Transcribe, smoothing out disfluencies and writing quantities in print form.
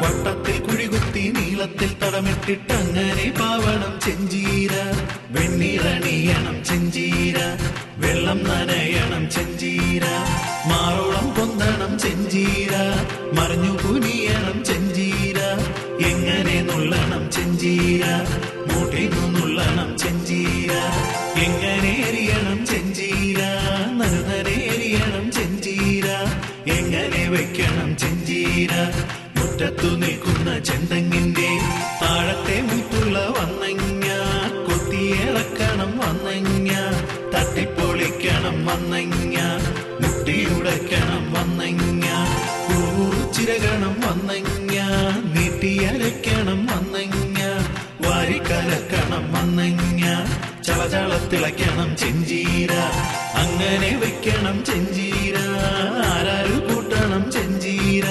വട്ടത്തിൽ കുഴികുത്തി നീളത്തിൽ തടമിട്ടിട്ടങ്ങനെ പാവണം ചെഞ്ചീര. വെണ്ണീറണിയണം ചെഞ്ചീര, വെള്ളം നനയണം ചെഞ്ചീര. മാറോളം പൊന്തണം ചെഞ്ചീര, മറിഞ്ഞു കുനിയണം ചെഞ്ചീര. എങ്ങനെ നുള്ളണം ചെഞ്ചീര, മൂട്ടിന്നു നുള്ളണം ചെഞ്ചീര. എങ്ങനെ എരിയണം ചെഞ്ചീര, നരുനരെ എരിയണം ചെഞ്ചീര. എങ്ങനെ വെക്കണം ചെഞ്ചീര, മുറ്റത്തു നിൽക്കുന്ന ചെന്തങ്ങിന്റെ താഴത്തെ മുത്തുള്ള വന്നങ്ങ. കൊത്തിയിളക്കണം വന്നങ്ങ, തട്ടിപ്പൊളിക്കണം വന്നങ്ങ. മുട്ടിയുടയ്ക്കണം വന്നങ്ങ, കുറുച്ചിരകണം വന്നങ്ങ. നീട്ടിയരയ്ക്കണം വന്നങ്ങ, വാരിക്കലക്കണം വന്നങ്ങ. ചളചളത്തിളയ്ക്കണം ചെഞ്ചീര, അങ്ങനെ വെക്കണം ചെഞ്ചീര. ആരാരു കൂട്ടണം ചെഞ്ചീര.